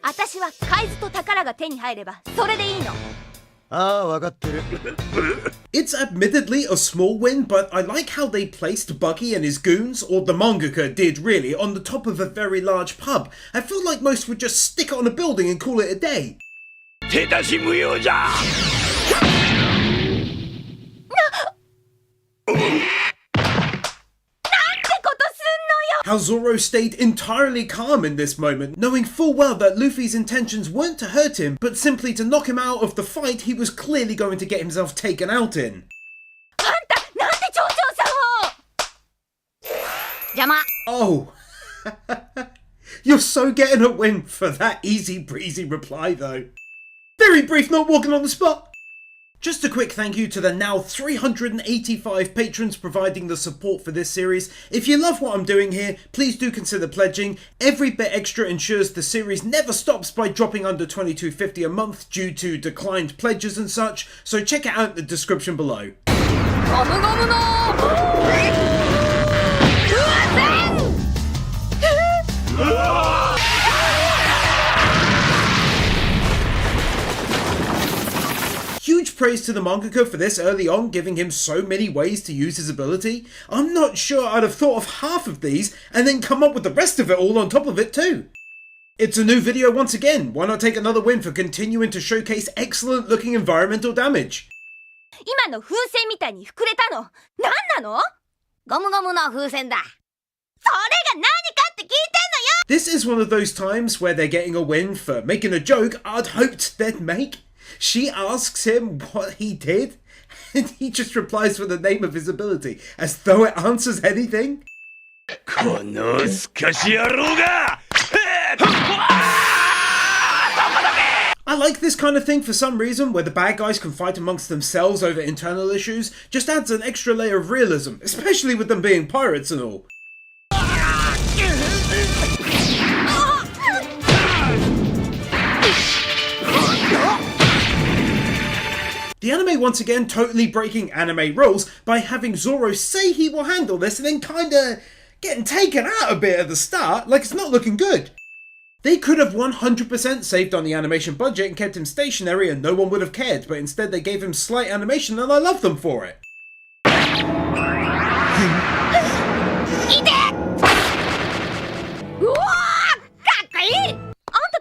私は海図と宝が手に入ればそれでいいの。It's admittedly a small win, but I like how they placed Bucky and his goons, or the mangaka did really, on the top of a very large pub. I feel like most would just stick it on a building and call it a day. How Zoro stayed entirely calm in this moment, knowing full well that Luffy's intentions weren't to hurt him, but simply to knock him out of the fight he was clearly going to get himself taken out in. Oh, you're so getting a win for that easy breezy reply though. Very brief, not walking on the spot. Just a quick thank you to the now 385 patrons providing the support for this series. If you love what I'm doing here, please do consider pledging. Every bit extra ensures the series never stops by dropping under $22.50 a month due to declined pledges and such, so check it out in the description below. Huge praise to the mangaka for this early on, giving him so many ways to use his ability. I'm not sure I'd have thought of half of these and then come up with the rest of it all on top of it too. It's a new video once again, why not take another win for continuing to showcase excellent looking environmental damage? 今の風船みたいに膨れたの、何なの？ゴムゴムの風船だ。それが何かって聞いてんのよ。 This is one of those times where they're getting a win for making a joke I'd hoped they'd make. She asks him what he did, and he just replies with the name of his ability, as though it answers anything. I like this kind of thing for some reason, where the bad guys can fight amongst themselves over internal issues. Just adds an extra layer of realism, especially with them being pirates and all. The anime once again totally breaking anime rules by having Zoro say he will handle this and then kinda getting taken out a bit at the start, like it's not looking good. They could have 100% saved on the animation budget and kept him stationary and no one would have cared, but instead they gave him slight animation and I love them for it.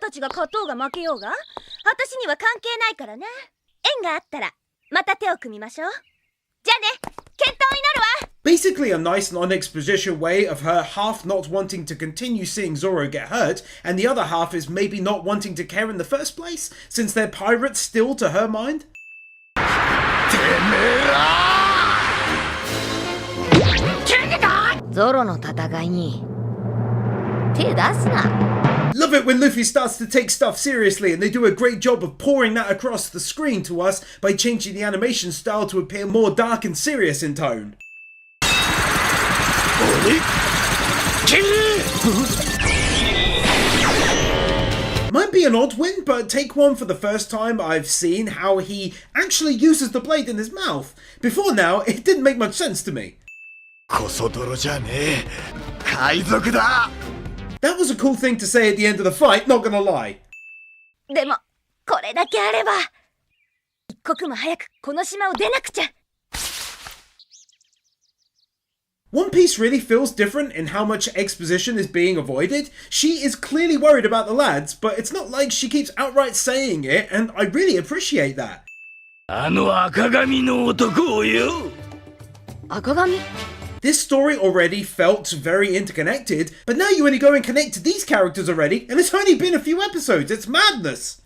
たちが勝とうが負けようが、私には関係ないからね。縁があったらまた手を組みましょう。じゃあね、健闘を祈るわ。 Basically a nice non-exposition way of her half not wanting to continue seeing Zoro get hurt, and the other half is maybe not wanting to care in the first place, since they're pirates still to her mind. Zoro の戦いに手出すな。 Love it when Luffy starts to take stuff seriously, and they do a great job of pouring that across the screen to us by changing the animation style to appear more dark and serious in tone. Might be an odd win, but take one for the first time I've seen how he actually uses the blade in his mouth. Before now, it didn't make much sense to me. That was a cool thing to say at the end of the fight, not gonna lie. でも、これだけあれば、一刻も早くこの島を出なくちゃ。 One Piece really feels different in how much exposition is being avoided. She is clearly worried about the lads, but it's not like she keeps outright saying it, and I really appreciate that. あの赤髪の男をよ。赤髪? This story already felt very interconnected, but now you only go and connect to these characters already, and it's only been a few episodes. It's madness.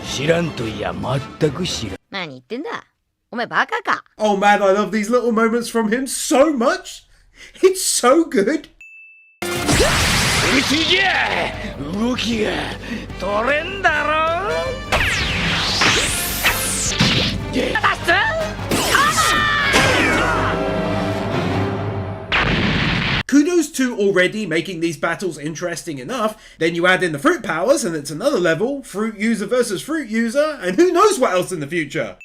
知らんといや全く知らん。何言ってんだ。お前バカか。 Oh man, I love these little moments from him so much. It's so good. うちじゃ動きが取れんだろ。出す。Kudos to already making these battles interesting enough. Then you add in the fruit powers and it's another level. Fruit user versus fruit user, and who knows what else in the future.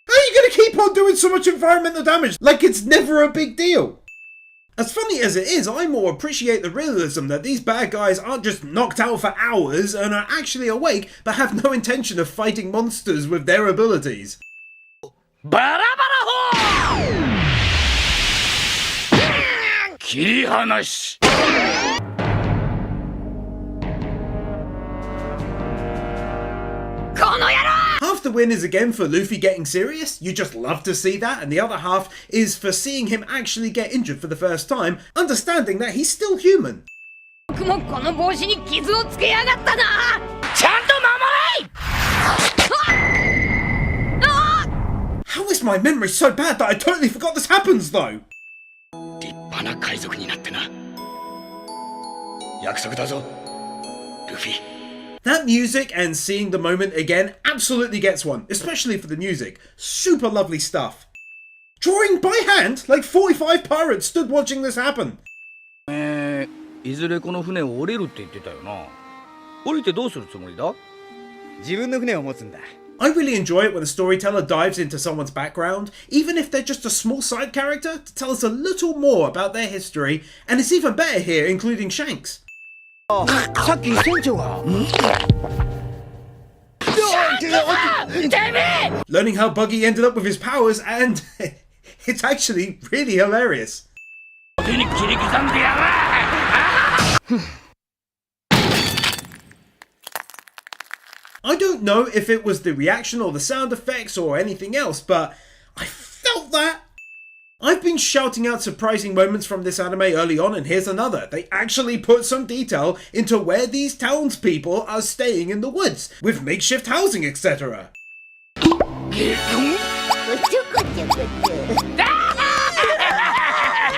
How are you going to keep on doing so much environmental damage like it's never a big deal? As funny as it is, I more appreciate the realism that these bad guys aren't just knocked out for hours and are actually awake but have no intention of fighting monsters with their abilities. バラバラホー切り離し Half the win is again for Luffy getting serious, you just love to see that, and the other half is for seeing him actually get injured for the first time, understanding that he's still human. 僕もこの帽子に傷をつけやがったな。ちゃんと守れ How is my memory so bad that I totally forgot this happens though? 立派な海賊になってな約束だぞルフィ That music and seeing the moment again absolutely gets one, especially for the music. Super lovely stuff. Drawing by hand, like 45 pirates stood watching this happen. いずれこの船を降りるって言ってたよな降りてどうするつもりだ自分の船を持つんだ I really enjoy it when a storyteller dives into someone's background, even if they're just a small side character, to tell us a little more about their history, and it's even better here, including Shanks. さっき船長が Learning how Buggy ended up with his powers, and it's actually really hilarious. 手に切り刻んでやら I don't know if it was the reaction or the sound effects or anything else, but I felt that. I've been shouting out surprising moments from this anime early on, and here's another. They actually put some detail into where these townspeople are staying in the woods, with makeshift housing, etc.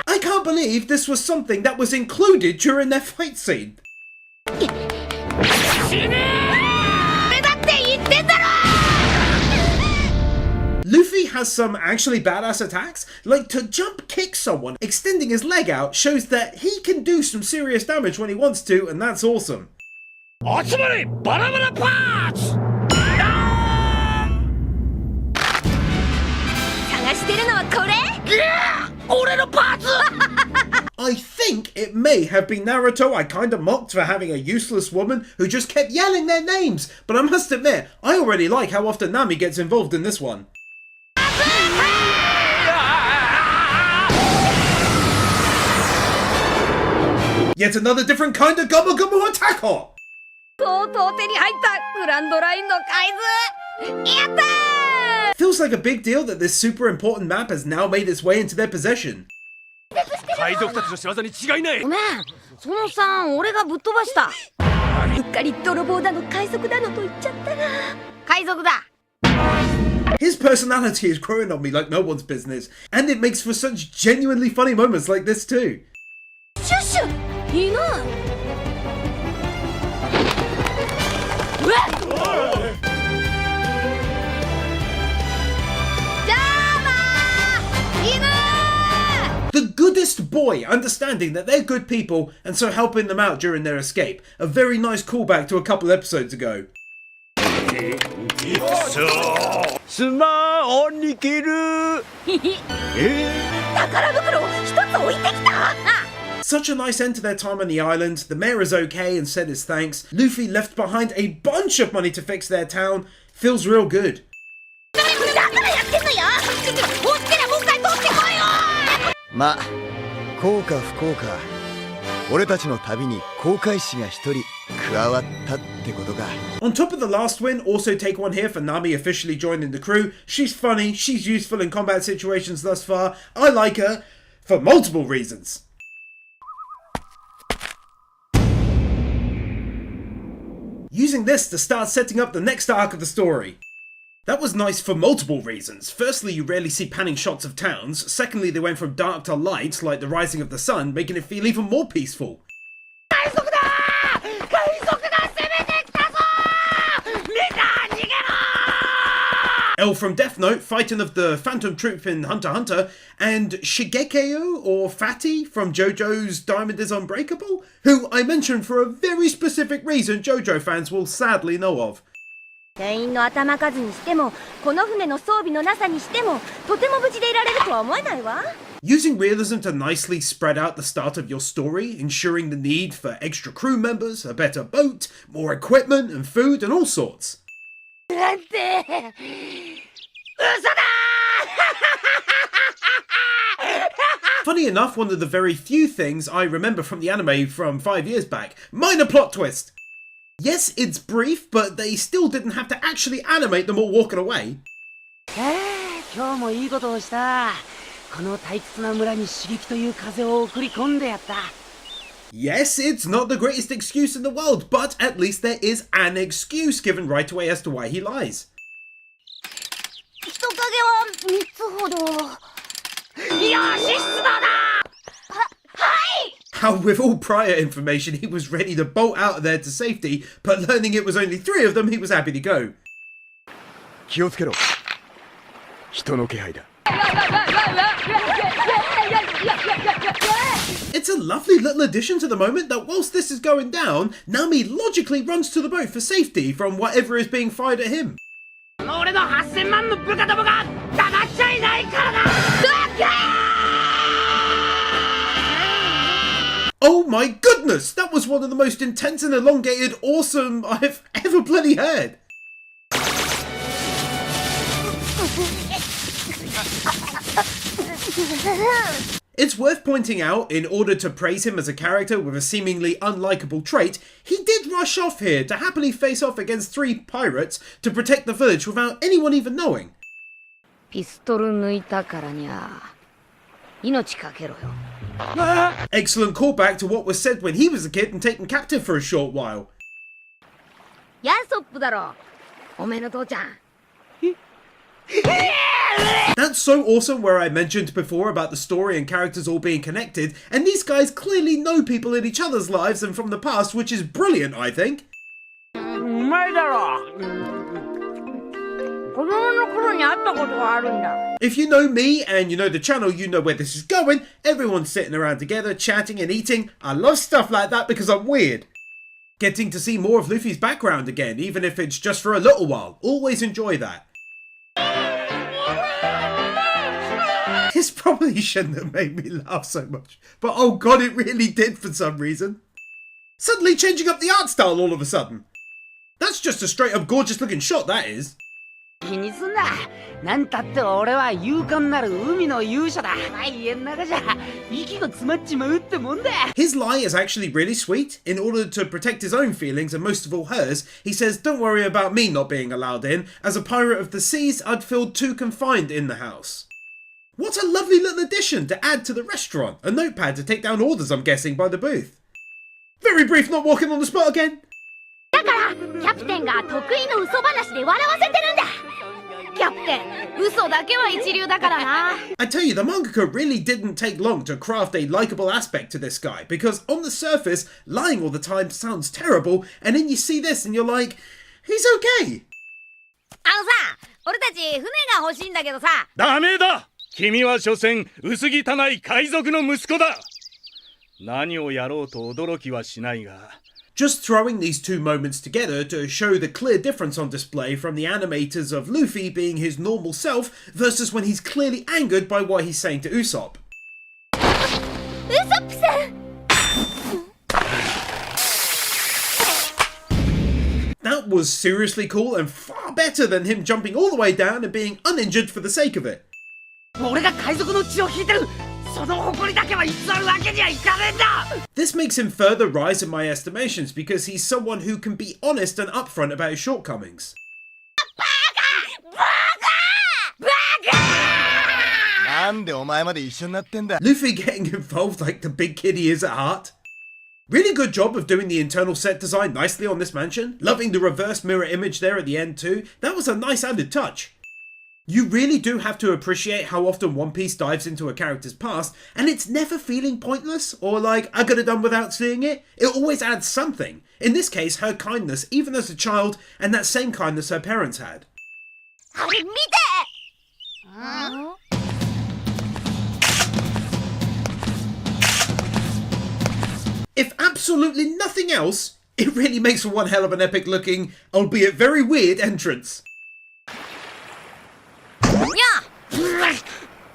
I can't believe this was something that was included during their fight scene. Luffy has some actually badass attacks, like to jump kick someone, extending his leg out shows that he can do some serious damage when he wants to, and that's awesome. 集まれバラバラパーツ探してるのはこれ？俺のパーツ I think it may have been Naruto I kinda mocked for having a useless woman who just kept yelling their names, but I must admit, I already like how often Nami gets involved in this one. Yet another different kind of Gummo Gummo attack hot! とうとう手に入ったグランドラインの海図。やったー！ Feels like a big deal that this super important map has now made its way into their possession. 海賊たちの仕業に違いないごめん、その3俺がぶっ飛ばした。うっかり泥棒だの海賊だのと言っちゃったな。海賊だ。 His personality is growing on me like no one's business, and it makes for such genuinely funny moments like this too. シュッシュ犬。うわっ！ The goodest boy, understanding that they're good people and so helping them out during their escape. A very nice callback to a couple episodes ago. スマホに切る宝袋を一つ置いてきた。 Such a nice end to their time on the island. The mayor is okay and said his thanks. Luffy left behind a bunch of money to fix their town. Feels real good. だからやってんのよ。ほっけりゃもう一回取ってこいよ。まあ幸か不幸か俺たちの旅に航海士が一人加わったってことか On top of the last win, also take one here for Nami officially joining the crew. She's funny, she's useful in combat situations thus far. I like her for multiple reasons. Using this to start setting up the next arc of the story. That was nice for multiple reasons. Firstly, you rarely see panning shots of towns. Secondly, they went from dark to light, like the rising of the sun, making it feel even more peaceful. L from Death Note, fighting of the Phantom Troop in Hunter x Hunter, and Shigekeu, or Fatty, from JoJo's Diamond is Unbreakable, who I mentioned for a very specific reason JoJo fans will sadly know of. 船員の頭数にしてもこの船の装備のなさにしてもとても無事でいられるとは思えないわ。Using realism to nicely spread out the start of your story, ensuring the need for extra crew members, a better boat, more equipment and food and all sorts. Funny enough, one of the very few things I remember from the anime from 5 years back. Minor plot twist! Yes, it's brief, but they still didn't have to actually animate them all walking away. 今日もいいことをした。この退屈な村に刺激という風を送り込んでやった。 Yes, it's not the greatest excuse in the world, but at least there is an excuse given right away as to why he lies. 人影は3つほど。よし、出動だ。How with all prior information he was ready to bolt out of there to safety, but learning it was only 3 of them, he was happy to go. 気をつけろ。人の気配だ。 It's a lovely little addition to the moment that whilst this is going down, Nami logically runs to the boat for safety from whatever is being fired at him. 俺の8000万の部下どもが黙っちゃいないからな。 Oh my goodness! That was one of the most intense and elongated awesome I've ever bloody heard! It's worth pointing out, in order to praise him as a character with a seemingly unlikable trait, he did rush off here to happily face off against 3 pirates to protect the village without anyone even knowing. ピストル抜いたからにゃ。命かけろよ。 Excellent callback to what was said when he was a kid and taken captive for a short while. ヤソップだろ。おめえの父ちゃん。 That's so awesome where I mentioned before about the story and characters all being connected, and these guys clearly know people in each other's lives and from the past, which is brilliant, I think. うまいだろ。子供の頃に会ったことがあるんだ。 If you know me and you know the channel, you know where this is going. Everyone's sitting around together, chatting and eating. I love stuff like that because I'm weird. Getting to see more of Luffy's background again, even if it's just for a little while. Always enjoy that. This probably shouldn't have made me laugh so much, but oh god, it really did for some reason. Suddenly changing up the art style all of a sudden. That's just a straight up gorgeous looking shot, that is. 気にすんな。なんたって俺は勇敢なる海の勇者だ。家の中じゃ息が詰まっちまうってもんだ。 His lie is actually really sweet. In order to protect his own feelings and most of all hers, he says, "Don't worry about me not being allowed in. As a pirate of the seas, I'd feel too confined in the house." What a lovely little addition to add to the restaurant. A notepad to take down orders, I'm guessing, by the booth. Very brief not walking on the spot again. だからキャプテンが得意の嘘話で笑わせてるんだ。キャプテン、嘘だけは一流だからな。 I tell you, the mangaka really didn't take long to craft a likable aspect to this guy, because on the surface, lying all the time sounds terrible, and then you see this and you're like, he's okay. あのさ、俺たち船が欲しいんだけどさ。ダメだ。君は所詮薄汚い海賊の息子だ。何をやろうと驚きはしないが。 Just throwing these 2 moments together to show the clear difference on display from the animators of Luffy being his normal self versus when he's clearly angered by what he's saying to Usopp. ウソップさん。 That was seriously cool and far better than him jumping all the way down and being uninjured for the sake of it. 俺が海賊の血を引いてる。その誇りだけは偽るわけにはいかねえんだ。 This makes him further rise in my estimations because he's someone who can be honest and upfront about his shortcomings. なんでお前まで一緒になってんだ。 Luffy getting involved like the big kid he is at heart. Really good job of doing the internal set design nicely on this mansion. Loving the reverse mirror image there at the end too. That was a nice added touch. You really do have to appreciate how often One Piece dives into a character's past, and it's never feeling pointless, or like, I could have done without seeing it. It always adds something. In this case, her kindness, even as a child, and that same kindness her parents had. あれ見て。If absolutely nothing else, it really makes for one hell of an epic looking, albeit very weird entrance. にゃ。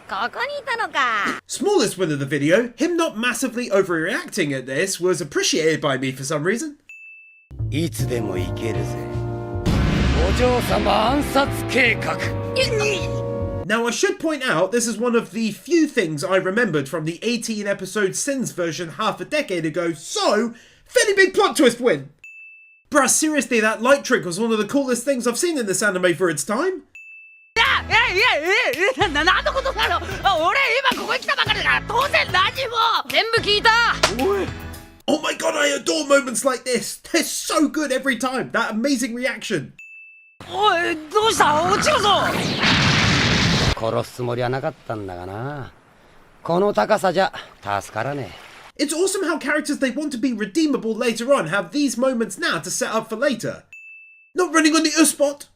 ここにいたのか。 Smallest win of the video, him not massively overreacting at this, was appreciated by me for some reason. いつでも行けるぜ。お嬢様暗殺計画。 Now I should point out this is one of the few things I remembered from the 18 episode Sins version half a decade ago, so fairly big plot twist win. Bruh, seriously, that light trick was one of the coolest things I've seen in this anime for its time. 何のことだろう。俺今ここに来たばかりだから当然何も全部聞いた。 Oh my god, I adore moments like this. They're so good every time. That amazing reaction. おいどうした落ちるぞ。殺すつもりはなかったんだがな。この高さじゃ助からねえ。 It's awesome how characters they want to be redeemable later on have these moments now to set up for later. Not running on the spot.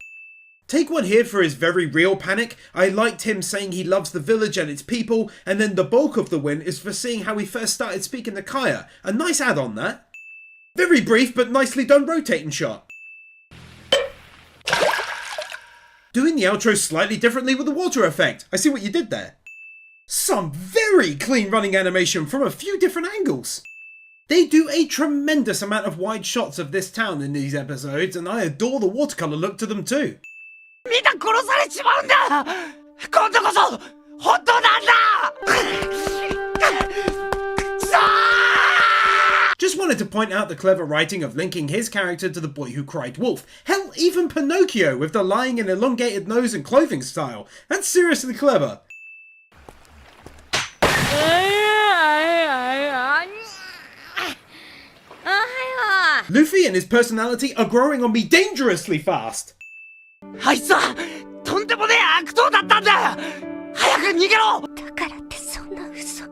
Take one here for his very real panic. I liked him saying he loves the village and its people, and then the bulk of the win is for seeing how he first started speaking to Kaya. A nice add-on that. Very brief but nicely done rotating shot. Doing the outro slightly differently with the water effect. I see what you did there. Some very clean running animation from a few different angles. They do a tremendous amount of wide shots of this town in these episodes, and I adore the watercolour look to them too. みんな殺されちまうんだ。今度こそ本当なんだ。くそー。 Just wanted to point out the clever writing of linking his character to the boy who cried wolf. Hell, even Pinocchio with the lying and elongated nose and clothing style. That's seriously clever. Luffy and his personality are growing on me dangerously fast. あいつはとんでもねえ悪党だったんだ。早く逃げろ。だからってそんな嘘。本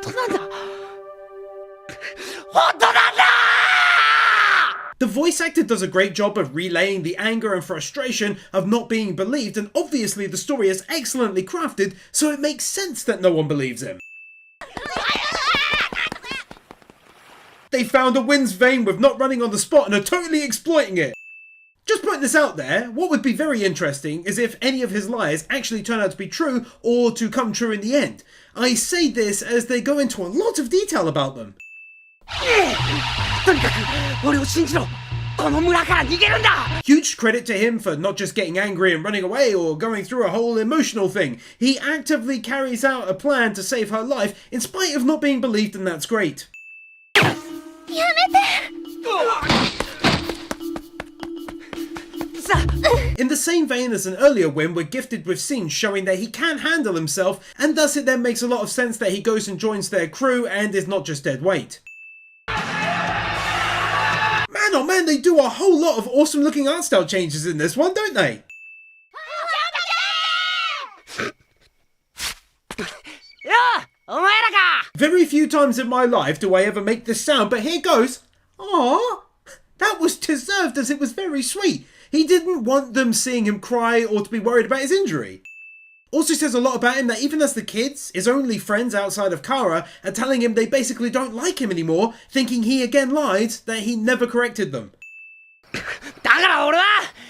当なんだ。本当なんだ。 The voice actor does a great job of relaying the anger and frustration of not being believed, and obviously the story is excellently crafted, so it makes sense that no one believes him. They found a wind's vein with not running on the spot and are totally exploiting it. Just putting this out there, what would be very interesting is if any of his lies actually turn out to be true or to come true in the end. I say this as they go into a lot of detail about them. とにかく俺を信じろ。この村から逃げるんだ。 Huge credit to him for not just getting angry and running away or going through a whole emotional thing. He actively carries out a plan to save her life in spite of not being believed, and that's great. やめて。 In the same vein as an earlier win, we're gifted with scenes showing that he can handle himself, and thus it then makes a lot of sense that he goes and joins their crew and is not just dead weight. Man, oh man, they do a whole lot of awesome looking art style changes in this one, don't they? よお前らか。 Very few times in my life do I ever make this sound, but here goes. Aww, that was deserved as it was very sweet. He didn't want them seeing him cry or to be worried about his injury. Also says a lot about him that even as the kids, his only friends outside of Kara are telling him they basically don't like him anymore, thinking he again lied, that he never corrected them. だから俺は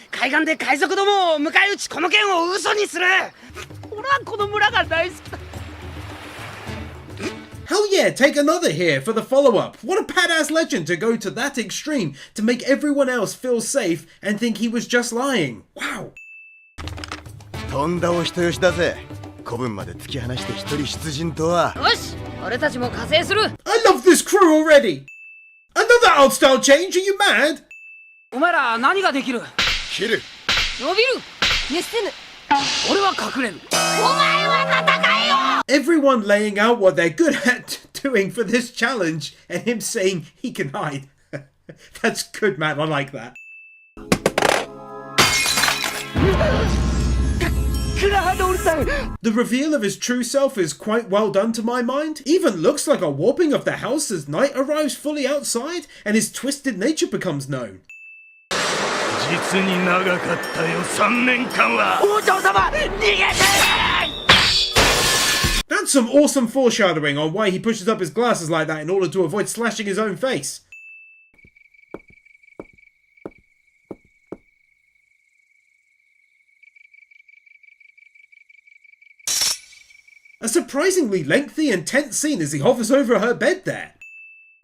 海岸で海賊どもを迎え撃ちこの件を嘘にする。俺はこの村が大好きだ。 Hell yeah, take another here for the follow-up. What a badass legend to go to that extreme to make everyone else feel safe and think he was just lying. Wow. とんだお人よしだぜ。古文まで突き放して一人出陣とは。よし、俺たちも加勢する。 I love this crew already. Another art style change? Are you mad? お前ら何ができる？切る。伸びる。熱せぬ。俺は隠れる。お前は戦えよ。 Everyone laying out what they're good at doing for this challenge and him saying he can hide. That's good, man. I like that. The reveal of his true self is quite well done to my mind. Even looks like a warping of the house as night arrives fully outside and his twisted nature becomes known. 実に長かったよ3年間は。王女様逃げて。 That's some awesome foreshadowing on why he pushes up his glasses like that in order to avoid slashing his own face. A surprisingly lengthy and tense scene as he hovers over her bed there.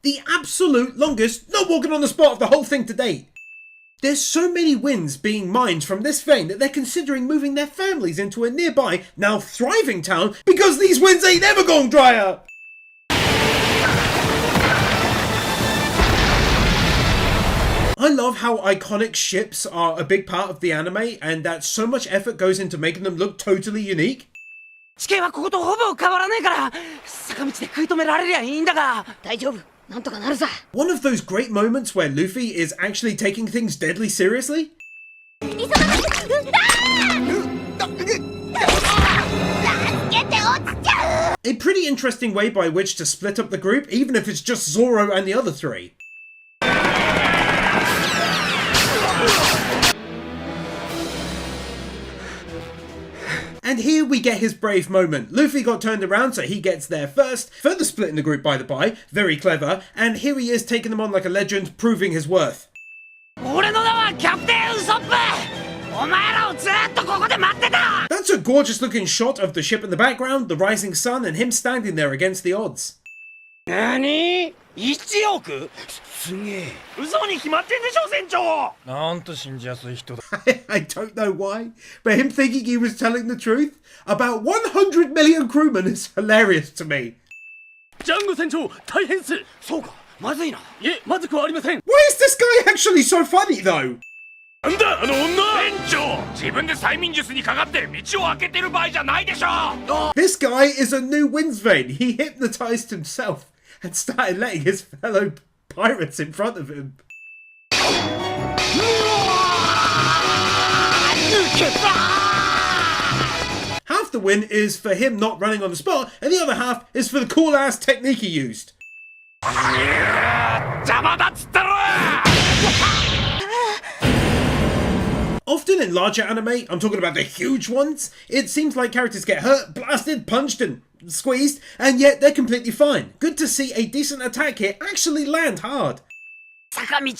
The absolute longest not walking on the spot of the whole thing to date. There's so many winds being mined from this vein that they're considering moving their families into a nearby, now thriving town because these winds ain't ever gonna dry up! I love how iconic ships are a big part of the anime and that so much effort goes into making them look totally unique. 地形はこことほぼ変わらないから坂道で食い止められりゃいいんだが大丈夫、なんとかなるさ。 One of those great moments where Luffy is actually taking things deadly seriously. 急がないと。助けて、落ちちゃう。 A pretty interesting way by which to split up the group, even if it's just Zoro and the other three. And here we get his brave moment. Luffy got turned around, so he gets there first, further splitting the group by the by, very clever, and here he is taking them on like a legend, proving his worth. 俺の名はキャプテンウソップお前らをずっとここで待ってた That's a gorgeous looking shot of the ship in the background, the rising sun, and him standing there against the odds. 何 ?1 億すげえ嘘に決まってんでしょ船長なんと信じやすい人だ I don't know why, but him thinking he was telling the truth about 100 million crewmen is hilarious to me. ジャンゴ船長大変っすそうかまずいないえまずくはありません Why is this guy actually so funny though? なんだあの女船長自分で催眠術にかかって道を開けてる場合じゃないでしょ This guy is a new Winds vein. He hypnotized himself and started letting his fellow pirates in front of him. Half the win is for him not running on the spot, and the other half is for the cool ass technique he used. 邪魔だっつったろ Often in larger anime, I'm talking about the huge ones, it seems like characters get hurt, blasted, punched, and squeezed, and yet they're completely fine. Good to see a decent attack here actually land hard. 坂道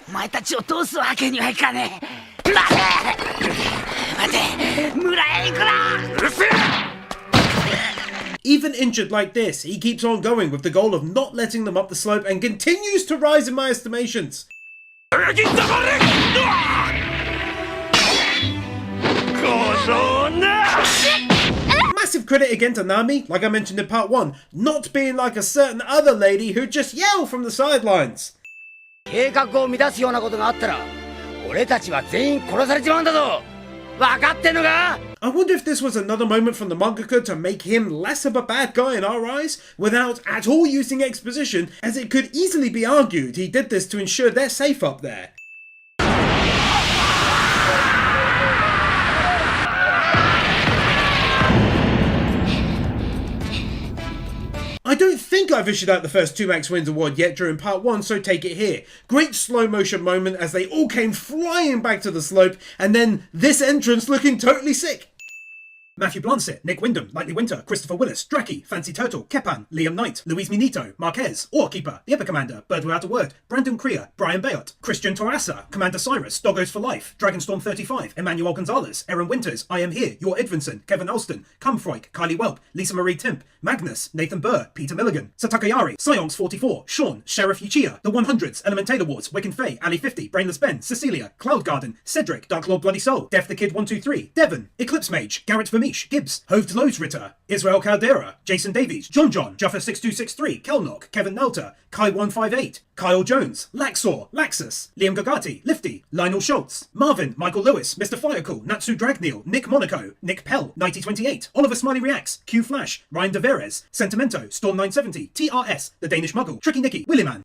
お前たちを通すわけにはいかねえ待て村へ行くなうるせえ Even injured like this, he keeps on going with the goal of not letting them up the slope and continues to rise in my estimations. Massive credit again to Nami, like I mentioned in part 1, not being like a certain other lady who just yell from the sidelines. 計画を乱すようなことがあったら俺たちは全員殺されちまうんだぞ分かってんのか I wonder if this was another moment from the mangaka to make him less of a bad guy in our eyes, without at all using exposition, as it could easily be argued he did this to ensure they're safe up there. I don't think I've issued out the first 2 Max Wins award yet during part 1, so take it here. Great slow motion moment as they all came flying back to the slope, and then this entrance looking totally sick. Matthew Blancet, Nick Wyndham, Lightly Winter, Christopher Willis, Draki, Fancy Turtle, Kepan, Liam Knight, Luis Minito, Marquez, Orekeeper, The Epic Commander, Bird Without a Word, Brandon Crea, Brian Bayot, Christian Torassa, Commander Cyrus, Doggos for Life, Dragonstorm 35, Emmanuel Gonzalez, Aaron Winters, I Am Here, Your Edvinson, Kevin Alston, Cumfroik, Kylie Welp, Lisa Marie Timp, Magnus, Nathan Burr, Peter Milligan, Satakayari, Sionx 44, Sean, Sheriff Yuchiya, The 100s, Elemental Awards, Wiccan Faye, Ali 50, Brainless Ben, Cecilia, Cloud Garden, Cedric, Dark Lord Bloody Soul, Def the Kid 123, Devon, Eclipse Mage, Garrett Vermeesh, Gibbs, Hoved Loads Ritter, Israel Caldera, Jason Davies, John, Juffer 6263, Kelnock, Kevin Nelter, Kai 158, Kyle Jones, Laxor, Laxus, Liam Gagati, Lifty, Lionel Schultz, Marvin, Michael Lewis, Mr. Firecool, Natsu Dragneel, Nick Monaco, Nick Pell, 9028, Oliver Smiley Reacts, Q Flash, Ryan DeVeres, Sentimento, Storm 970, TRS, The Danish Muggle, Tricky Nicky, Willyman,